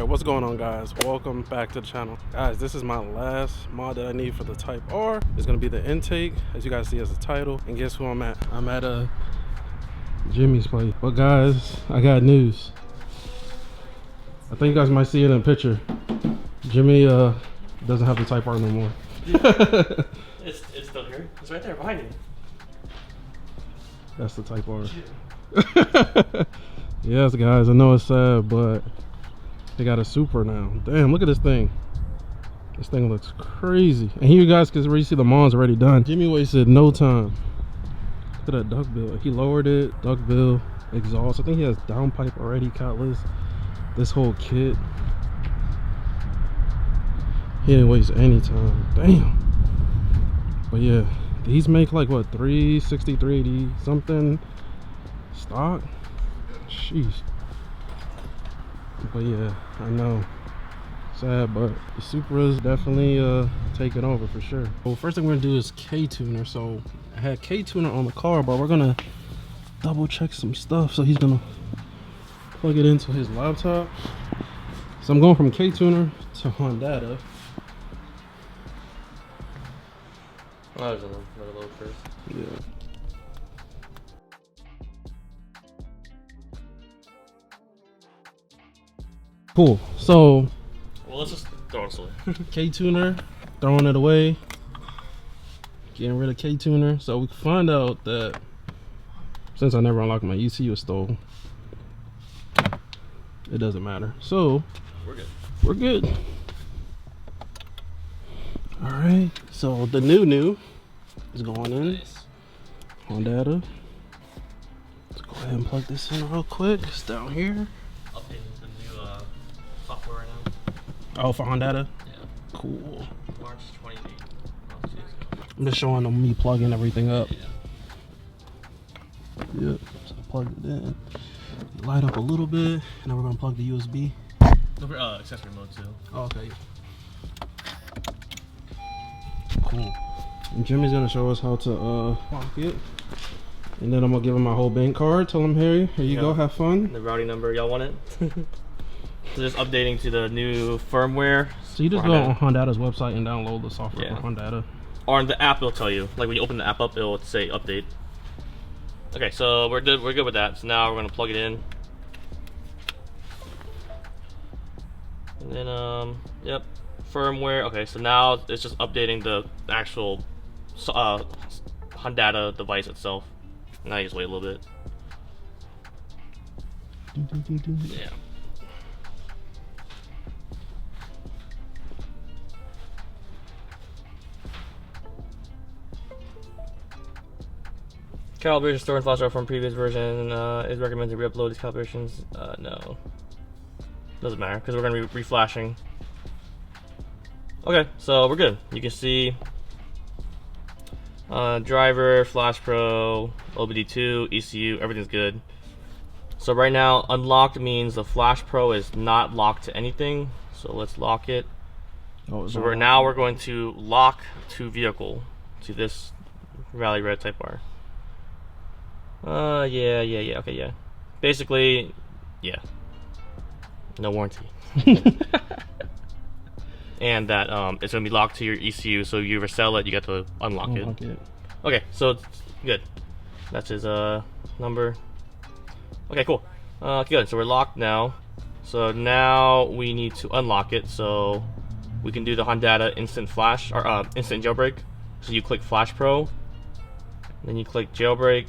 Alright, what's going on, guys? Welcome back to the channel. Guys, this is my last mod that I need for the Type R. It's gonna be the intake, as you guys see as the title. And guess who I'm at? I'm at Jimmy's place. But guys, I got news. I think you guys might see it in a picture. Jimmy doesn't have the Type R no more. It's still here. It's right there behind you. That's the Type R. Yes, guys, I know it's sad, but they got a Super now. Damn, look at this thing. This thing looks crazy. And here you guys can already see the mod's already done. Jimmy wasted no time. Look at that duckbill. He lowered it, duckbill, exhaust. I think he has downpipe already, cutlass. This whole kit. He didn't waste any time. Damn. But yeah, these make like what, 360, 380 something stock. Sheesh. But yeah, I know, sad, but the Supra's definitely taking over for sure. Well, first thing we're gonna do is K-tuner. So I had K-tuner on the car, but we're gonna double check some stuff. So he's gonna plug it into his laptop. So I'm going from K-tuner to Hondata. Oh, I was gonna load first. Yeah. Cool. So Well, let's just throw it away. K-tuner, throwing it away, getting rid of K-tuner. So we find out that since I never unlocked my ECU was stolen, it doesn't matter. So We're good. we're good. All right. So the new is going in. Nice. Hondata. Let's go ahead and plug this in real quick. It's down here. Updating the new software right now. Oh, for Hondata. Yeah. Cool. March 28th. I'm just showing them me plugging everything up. Yeah. Yep. So I plugged it in. Light up a little bit, and then we're gonna plug the USB. Don't forget accessory mode too. Oh, okay. Cool. And Jimmy's gonna show us how to lock it. And then I'm gonna give him my whole bank card. Tell him, Harry, here you go, have fun. The routing number, y'all want it? So just updating to the new firmware. So you just go on Hondata's website and download the software for Hondata. Or on the app, it'll tell you. Like when you open the app up, it'll say update. Okay, so we're good with that. So now we're gonna plug it in. And then yep, firmware. Okay, so now it's just updating the actual Hondata device itself. Now you just wait a little bit. Yeah. Calibration store and flash drive from previous version is recommended to re-upload these calibrations. No. Doesn't matter because we're going to be reflashing. Okay, so we're good. You can see driver, Flash Pro, OBD2, ECU, everything's good. So right now, unlocked means the Flash Pro is not locked to anything. So let's lock it. Oh, so we're going to lock to vehicle to this Rally Red Type R. Yeah, okay, yeah. Basically, yeah. No warranty. And that it's gonna be locked to your ECU, so if you ever sell it, you got to unlock it. Okay, so it's good. That's his number. Okay, cool. Good. So we're locked now. So now we need to unlock it. So we can do the Hondata instant flash or instant jailbreak. So you click Flash Pro, then you click jailbreak.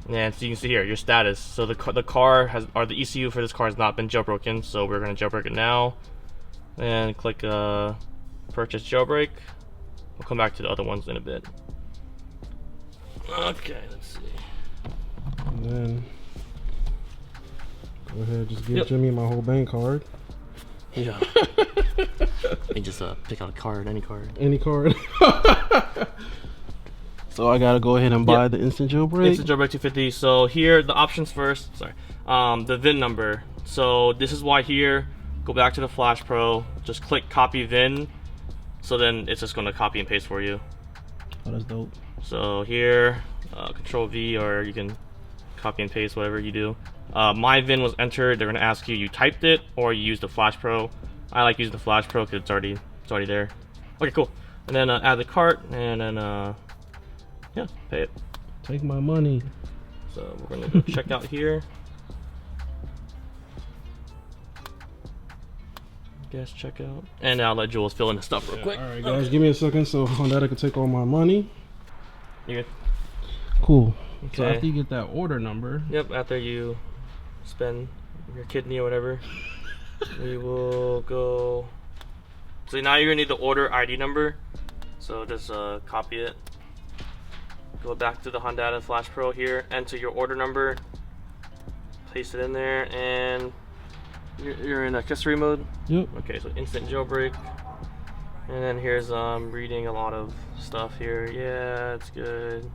And so you can see here your status. So the car has, or the ECU for this car has not been jailbroken. So we're gonna jailbreak it now, and click purchase jailbreak. We'll come back to the other ones in a bit. Okay, let's see. And then go ahead, just give Jimmy my whole bank card. Yeah. You just pick out a card, any card. Any card. So I gotta go ahead and buy the instant jailbreak. Instant jailbreak 250. So here, the options first. Sorry. The VIN number. So this is why here, go back to the Flash Pro. Just click copy VIN. So then it's just gonna copy and paste for you. Oh, that's dope. So here, Control V, or you can copy and paste whatever you do. My VIN was entered. They're gonna ask you typed it or you used the Flash Pro. I like using the Flash Pro because it's already there. Okay, cool. And then add the cart, and then yeah, pay it. Take my money. So we're gonna go check out here. Gas checkout, and I'll let Jules fill in the stuff real quick. All right, guys, give me a second so Hondata can take all my money. You good? Cool. Okay. So after you get that order number. Yep. After you spend your kidney or whatever, we will go. So now you're gonna need the order ID number. So just copy it. Go back to the Hondata Flash Pro here. Enter your order number. Paste it in there, and you're in accessory mode. Yep. Okay, so instant jailbreak. And then here's reading a lot of stuff here. Yeah, it's good.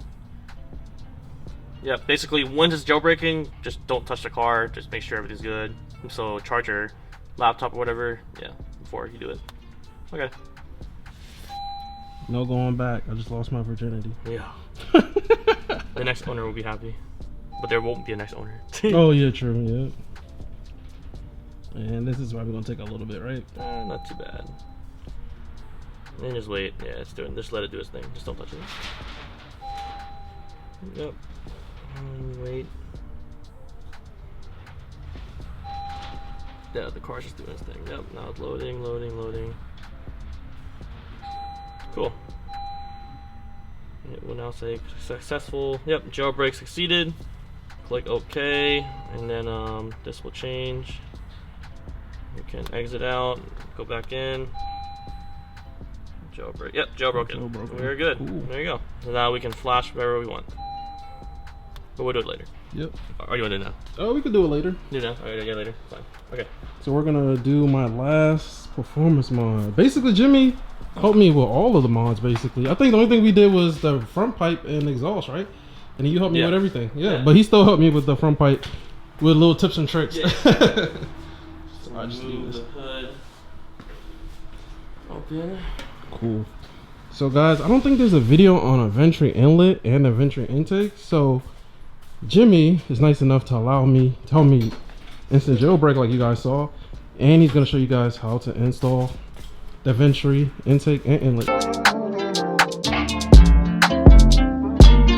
Yeah, basically once it's jailbreaking, just don't touch the car. Just make sure everything's good. So charge your laptop or whatever. Yeah, before you do it. Okay. No going back. I just lost my virginity. Yeah. The next owner will be happy, but there won't be a next owner. Oh yeah, true. Yeah. And this is probably gonna take a little bit, right? Not too bad. And just wait. Yeah, it's doing. Just let it do its thing. Just don't touch it. Yep. Wait. Yeah, the car's just doing its thing. Yep. Now it's loading, loading. Cool. It will now say successful. Yep. Jailbreak succeeded. Click OK, and then this will change. You can exit out, go back in. Jailbreak. Yep, jailbroken. Very good. Cool. There you go. So now we can flash wherever we want. But we'll do it later. Yep. Or you want to do it now? Oh, we could do it later. Do it now? Alright, yeah, later. Fine. Okay. So we're gonna do my last performance mod. Basically, Jimmy helped me with all of the mods, basically. I think the only thing we did was the front pipe and exhaust, right? And you helped me with everything. Yeah, but he still helped me with the front pipe with little tips and tricks. Yeah. So I just move the hood. Open. Cool. So guys, I don't think there's a video on a venturi inlet and a venturi intake. So Jimmy is nice enough to allow me, tell me instant jailbreak like you guys saw. And he's gonna show you guys how to install the venturi intake and inlet.